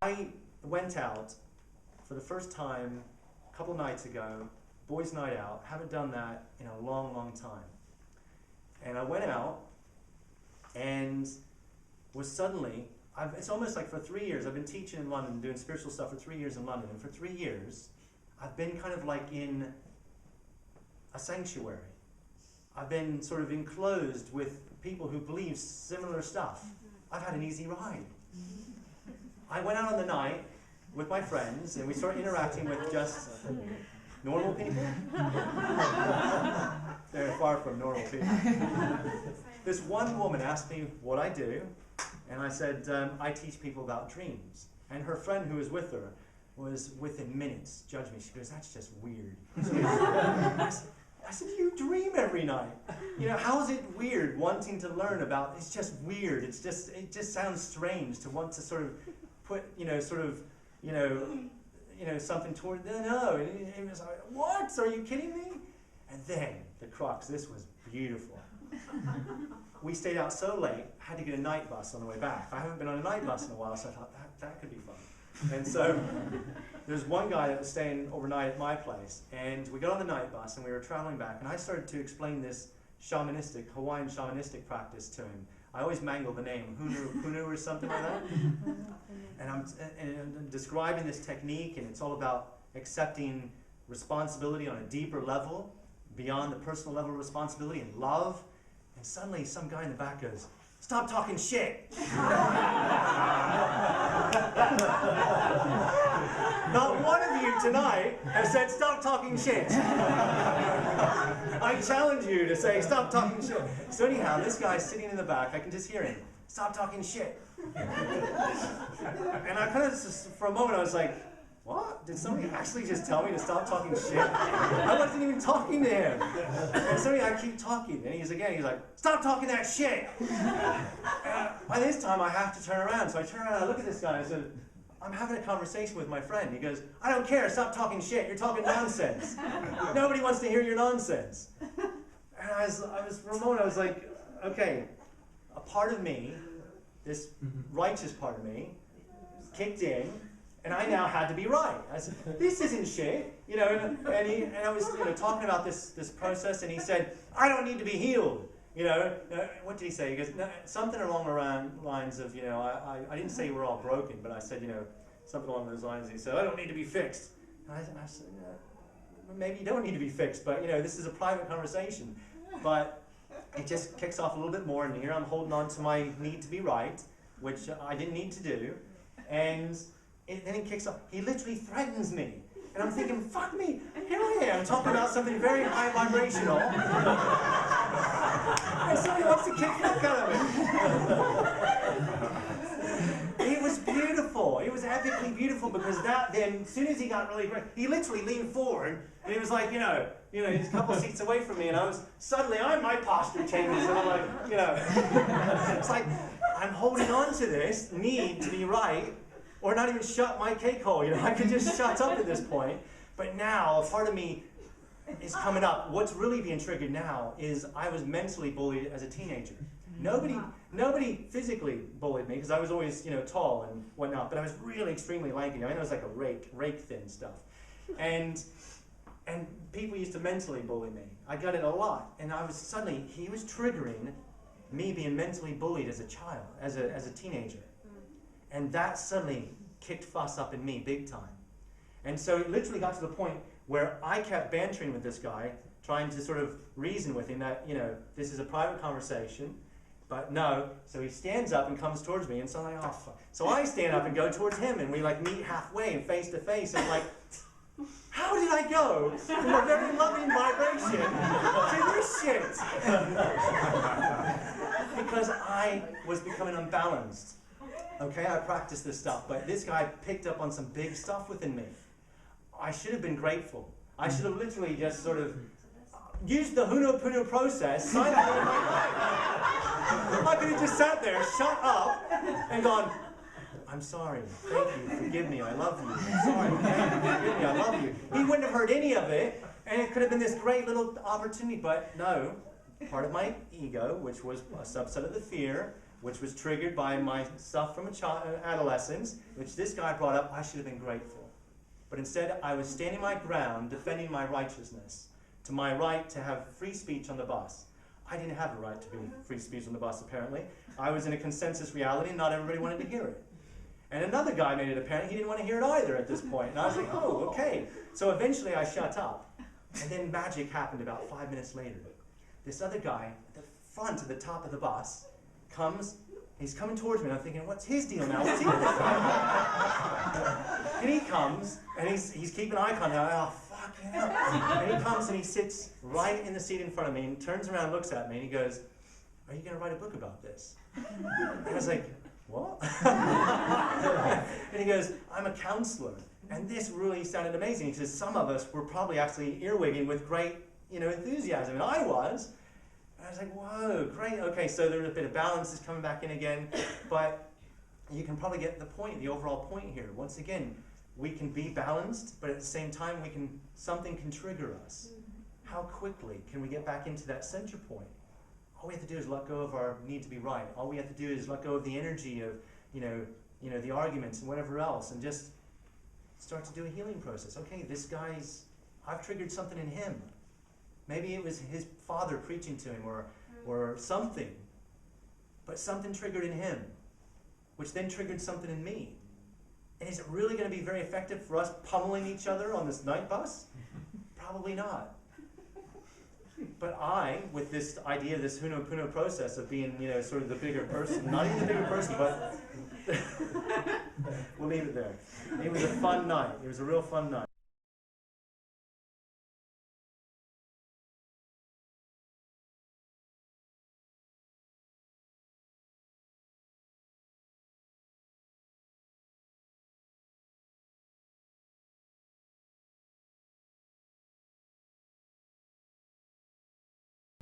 I went out for the first time a couple nights ago, boys' night out. Haven't done that in a long, long time. And I went out and was suddenly, it's almost like for 3 years, I've been teaching in London, doing spiritual stuff for 3 years in London, and for 3 years, I've been kind of like in a sanctuary. I've been sort of enclosed with people who believe similar stuff. I've had an easy ride. I went out on the night with my friends, and we started interacting with just normal people. They're far from normal people. This one woman asked me what I do, and I said, I teach people about dreams. And her friend who was with her was within minutes, judged me. She goes, that's just weird. I said, you dream every night. You know, how is it weird wanting to learn about, it's just weird. It just sounds strange to want to sort of put, something toward, no. And it was like, what? Are you kidding me? And then, the crux, this was beautiful. We stayed out so late, had to get a night bus on the way back. I haven't been on a night bus in a while, so I thought, that could be fun. And so, there's one guy that was staying overnight at my place, and we got on the night bus, and we were traveling back, and I started to explain this Hawaiian shamanistic practice to him. I always mangle the name, Hunu or something like that. And I'm describing this technique, and it's all about accepting responsibility on a deeper level, beyond the personal level of responsibility and love. And suddenly some guy in the back goes, stop talking shit. Not one of you tonight has said, stop talking shit. I challenge you to say, stop talking shit. So anyhow, this guy's sitting in the back, I can just hear him, stop talking shit. And I kind of, for a moment, I was like, what? Did somebody actually just tell me to stop talking shit? I wasn't even talking to him. And suddenly I keep talking, and he's like, stop talking that shit. By this time I have to turn around. So I turn around and I look at this guy and I said, I'm having a conversation with my friend. He goes, I don't care, stop talking shit, you're talking nonsense. Nobody wants to hear your nonsense. And I was for a moment, I was like, okay, a part of me, this righteous part of me, kicked in, and I now had to be right. I said, this isn't shit, and I was talking about this process, and he said, I don't need to be healed. What did he say? He goes, no, something along the lines of, I didn't say we're all broken, but I said, something along those lines. He said, I don't need to be fixed. And I said, maybe you don't need to be fixed, but this is a private conversation. But it just kicks off a little bit more, and here I'm holding on to my need to be right, which I didn't need to do, and then he kicks off. He literally threatens me. And I'm thinking, fuck me, here I am talking about something very high vibrational. And somebody wants to kick the fuck out of me. It was beautiful. It was epically beautiful, because then, as soon as he got really great, he literally leaned forward, and he was like, he's a couple seats away from me, and suddenly my posture changes, and I'm like, it's like, I'm holding on to this need to be right, or not even shut my cake hole. I could just shut up at this point. But now, a part of me is coming up. What's really being triggered now is I was mentally bullied as a teenager. Nobody physically bullied me, because I was always, tall and whatnot, but I was really extremely lanky. I mean, I was like a rake thin stuff. And people used to mentally bully me. I got it a lot. And he was triggering me being mentally bullied as a child, as a teenager. And that suddenly kicked fuss up in me big time. And so it literally got to the point where I kept bantering with this guy, trying to sort of reason with him that, this is a private conversation, but no. So he stands up and comes towards me, and so I'm like, oh, fuck. So I stand up and go towards him, and we meet halfway and face to face, and I'm like, how did I go from a very loving vibration to this shit? Because I was becoming unbalanced. Okay, I practiced this stuff, but this guy picked up on some big stuff within me. I should have been grateful. I should have literally just sort of used the Ho'oponopono process, signed it in my life. I could have just sat there, shut up, and gone, I'm sorry, thank you, forgive me, I love you. I'm sorry, thank you, forgive me, I love you. He wouldn't have heard any of it, and it could have been this great little opportunity, but no. Part of my ego, which was a subset of the fear, which was triggered by my stuff from adolescence, which this guy brought up. I should have been grateful. But instead, I was standing my ground, defending my righteousness, to my right to have free speech on the bus. I didn't have a right to be free speech on the bus, apparently. I was in a consensus reality, and not everybody wanted to hear it. And another guy made it apparent he didn't want to hear it either at this point. And I was like, oh, okay. So eventually I shut up. And then magic happened about 5 minutes later. This other guy at the front of the top of the bus comes, he's coming towards me, and I'm thinking, what's his deal now? What's he doing? And he comes, and he's keeping eye contact. Oh, fuck yeah. And he comes and he sits right in the seat in front of me and turns around and looks at me and he goes, are you going to write a book about this? And I was like, what? And he goes, I'm a counselor. And this really sounded amazing. He says, some of us were probably actually earwigging with great, enthusiasm. And I was. And I was like, whoa, great. Okay, so there's a bit of balance is coming back in again. But you can probably get the point, the overall point here. Once again, we can be balanced, but at the same time, something can trigger us. How quickly can we get back into that center point? All we have to do is let go of our need to be right. All we have to do is let go of the energy of, the arguments and whatever else, and just start to do a healing process. Okay, this guy's, I've triggered something in him. Maybe it was his father preaching to him or something. But something triggered in him, which then triggered something in me. And is it really going to be very effective for us pummeling each other on this night bus? Probably not. But I, with this idea, this Ho'oponopono process of being, sort of the bigger person, not even the bigger person, but we'll leave it there. It was a fun night. It was a real fun night.